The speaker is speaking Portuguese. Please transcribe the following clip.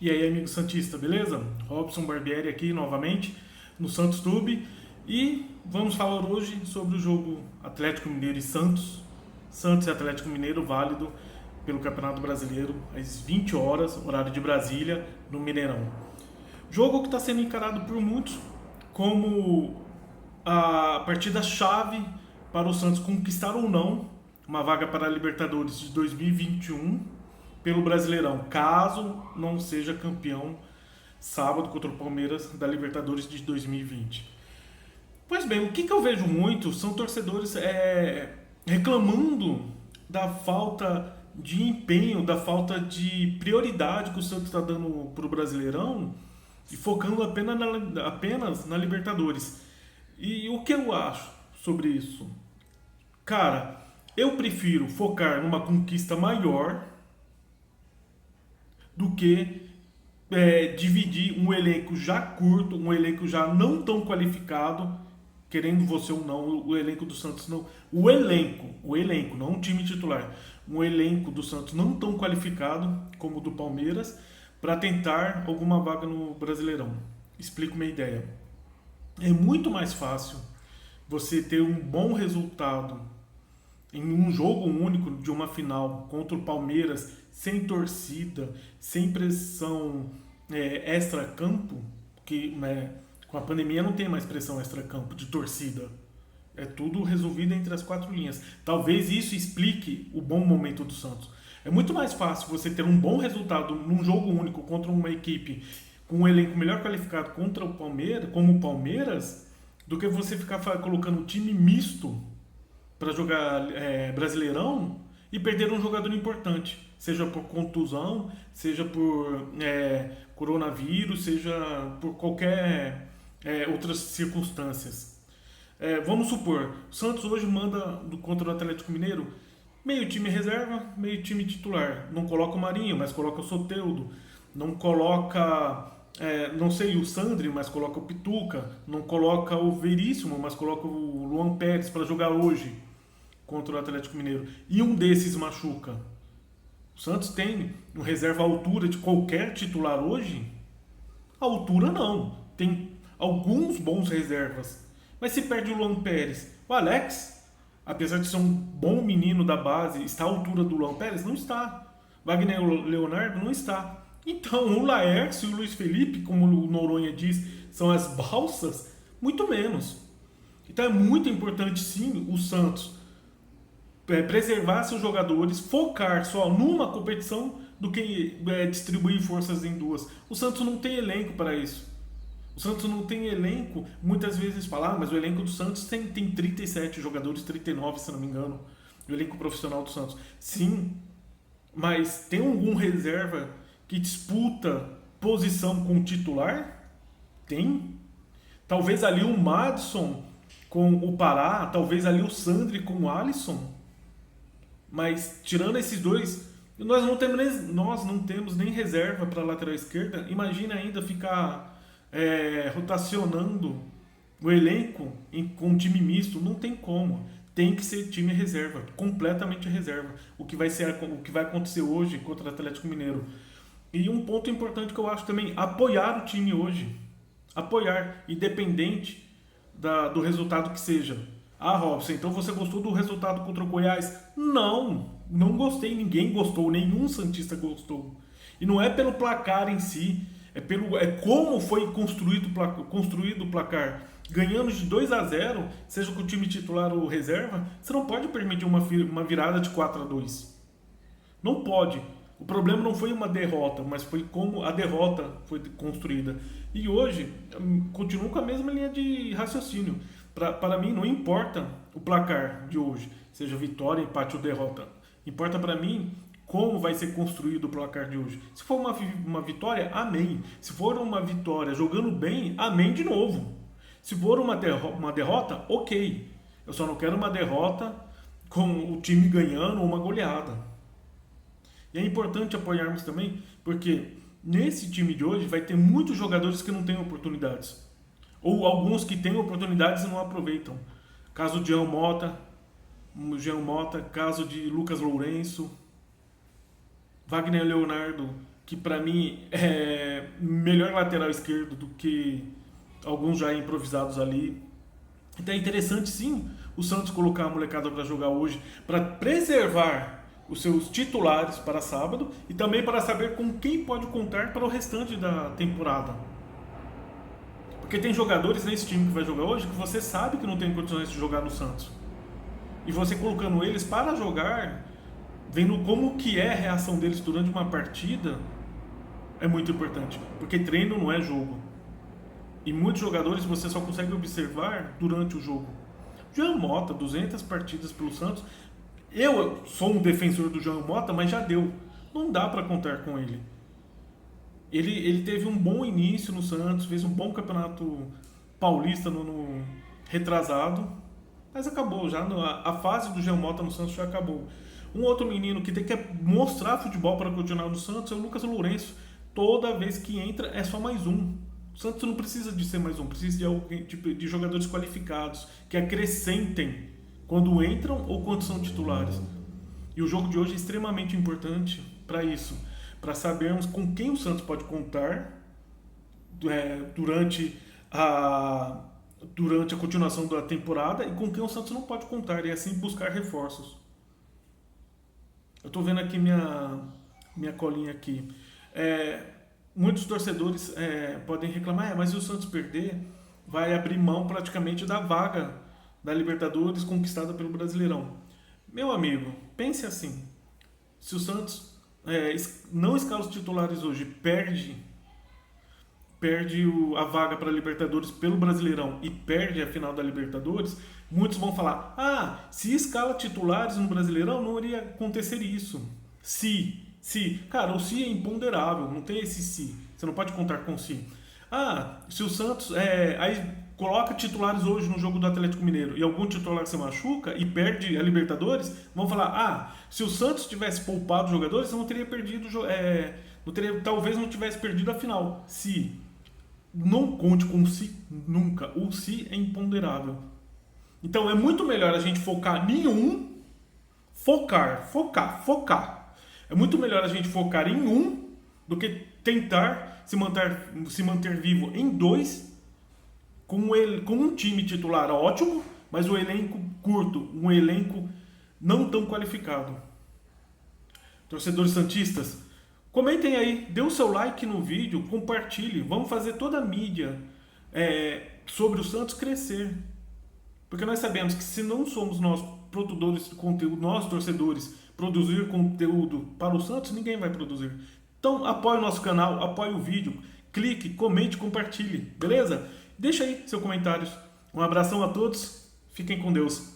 E aí, amigo Santista, beleza? Robson Barbieri aqui novamente no Santos Tube e vamos falar hoje sobre o jogo Atlético Mineiro e Santos. Santos e Atlético Mineiro válido pelo Campeonato Brasileiro às 20 horas, horário de Brasília, no Mineirão. Jogo que está sendo encarado por muitos como a partida-chave para o Santos conquistar ou não uma vaga para a Libertadores de 2021 pelo Brasileirão, caso não seja campeão sábado contra o Palmeiras da Libertadores de 2020. Pois bem, o que eu vejo muito são torcedores reclamando da falta de empenho, da falta de prioridade que o Santos está dando para o Brasileirão e focando apenas na Libertadores. E o que eu acho sobre isso? Cara, eu prefiro focar numa conquista maior do que dividir um elenco já curto, um elenco já não tão qualificado, querendo você ou não, o elenco do Santos não. O elenco, não um time titular. Um elenco do Santos não tão qualificado como o do Palmeiras para tentar alguma vaga no Brasileirão. Explico minha ideia. É muito mais fácil você ter um bom resultado em um jogo único de uma final contra o Palmeiras, sem torcida, sem pressão extra-campo, que com a pandemia não tem mais pressão extra-campo de torcida. É tudo resolvido entre as quatro linhas. Talvez isso explique o bom momento do Santos. É muito mais fácil você ter um bom resultado num jogo único contra uma equipe com um elenco melhor qualificado contra o Palmeiras, como o Palmeiras, do que você ficar colocando um time misto para jogar Brasileirão e perder um jogador importante, seja por contusão, seja por coronavírus, seja por qualquer outras circunstâncias. Vamos supor, o Santos hoje manda contra o Atlético Mineiro meio time reserva, meio time titular. Não coloca o Marinho, mas coloca o Soteldo. Não coloca, não sei, o Sandri, mas coloca o Pituca. Não coloca o Veríssimo, mas coloca o Luan Pérez para jogar hoje contra o Atlético Mineiro. E um desses machuca. O Santos tem um reserva à altura de qualquer titular hoje? A altura não. Tem alguns bons reservas. Mas se perde o Luan Pérez, o Alex, apesar de ser um bom menino da base, está à altura do Luan Pérez? Não está. Wagner Leonardo não está. Então, o Laércio e o Luiz Felipe, como o Noronha diz, são as balsas, muito menos. Então é muito importante, sim, o Santos preservar seus jogadores, focar só numa competição do que distribuir forças em duas. O Santos não tem elenco para isso. O Santos não tem elenco, muitas vezes falar, mas o elenco do Santos tem 37 jogadores, 39 se não me engano, o elenco profissional do Santos. Sim, mas tem algum reserva que disputa posição com o titular? Tem. Talvez ali o Madison com o Pará, talvez ali o Sandri com o Alisson. Mas tirando esses dois, nós não temos nem reserva para a lateral esquerda. Imagina ainda ficar rotacionando o elenco com um time misto. Não tem como. Tem que ser time reserva, completamente reserva. O que vai acontecer hoje contra o Atlético Mineiro. E um ponto importante que eu acho também, apoiar o time hoje. Apoiar, independente do resultado que seja. Ah, Robson, então você gostou do resultado contra o Goiás? Não, não gostei, ninguém gostou, nenhum santista gostou. E não é pelo placar em si, é como foi construído o placar. Ganhando de 2-0, seja com o time titular ou reserva, você não pode permitir uma virada de 4-2. Não pode. O problema não foi uma derrota, mas foi como a derrota foi construída. E hoje, continuo com a mesma linha de raciocínio. Para mim, não importa o placar de hoje, seja vitória, empate ou derrota. Importa para mim como vai ser construído o placar de hoje. Se for uma vitória, amém. Se for uma vitória jogando bem, amém de novo. Se for uma derrota, ok. Eu só não quero uma derrota com o time ganhando ou uma goleada. E é importante apoiarmos também, porque nesse time de hoje vai ter muitos jogadores que não têm oportunidades. Ou alguns que têm oportunidades e não aproveitam. Caso de Jean Mota, caso de Lucas Lourenço, Wagner Leonardo que para mim é melhor lateral esquerdo do que alguns já improvisados ali. Então é interessante sim o Santos colocar a molecada para jogar hoje, para preservar os seus titulares para sábado e também para saber com quem pode contar para o restante da temporada. Porque tem jogadores nesse time que vai jogar hoje que você sabe que não tem condições de jogar no Santos. E você colocando eles para jogar, vendo como que é a reação deles durante uma partida, é muito importante. Porque treino não é jogo. E muitos jogadores você só consegue observar durante o jogo. Jean Mota, 200 partidas pelo Santos. Eu sou um defensor do Jean Mota, mas já deu. Não dá para contar com ele. Ele teve um bom início no Santos, fez um bom campeonato paulista no retrasado, mas acabou já. A fase do Jean Mota no Santos já acabou. Um outro menino que tem que mostrar futebol para continuar no Santos é o Lucas Lourenço. Toda vez que entra é só mais um. O Santos não precisa de ser mais um, precisa de alguém, de jogadores qualificados que acrescentem quando entram ou quando são titulares. E o jogo de hoje é extremamente importante para isso, para sabermos com quem o Santos pode contar durante a continuação da temporada e com quem o Santos não pode contar, e assim buscar reforços. Eu estou vendo aqui minha colinha aqui. Muitos torcedores podem reclamar, mas se o Santos perder, vai abrir mão praticamente da vaga da Libertadores conquistada pelo Brasileirão. Meu amigo, pense assim, se o Santos não escala os titulares hoje, perde a vaga para a Libertadores pelo Brasileirão e perde a final da Libertadores, muitos vão falar, se escala titulares no Brasileirão não iria acontecer isso. Cara, o se é imponderável, não tem esse se, você não pode contar com se. Se o Santos aí coloca titulares hoje no jogo do Atlético Mineiro e algum titular se machuca e perde a Libertadores, vão falar, se o Santos tivesse poupado os jogadores, não teria perdido, talvez não tivesse perdido a final. Se não conte com se nunca, o se é imponderável. Então é muito melhor a gente focar em um, focar. É muito melhor a gente focar em um do que tentar se manter vivo em dois, com um time titular ótimo, mas um elenco curto, um elenco não tão qualificado. Torcedores santistas, comentem aí, dê o seu like no vídeo, compartilhe, vamos fazer toda a mídia sobre o Santos crescer. Porque nós sabemos que se não somos nós, produtores de conteúdo, nós torcedores, produzir conteúdo para o Santos, ninguém vai produzir. Então apoie o nosso canal, apoie o vídeo, clique, comente, compartilhe, beleza? Deixa aí seus comentários. Um abração a todos, fiquem com Deus.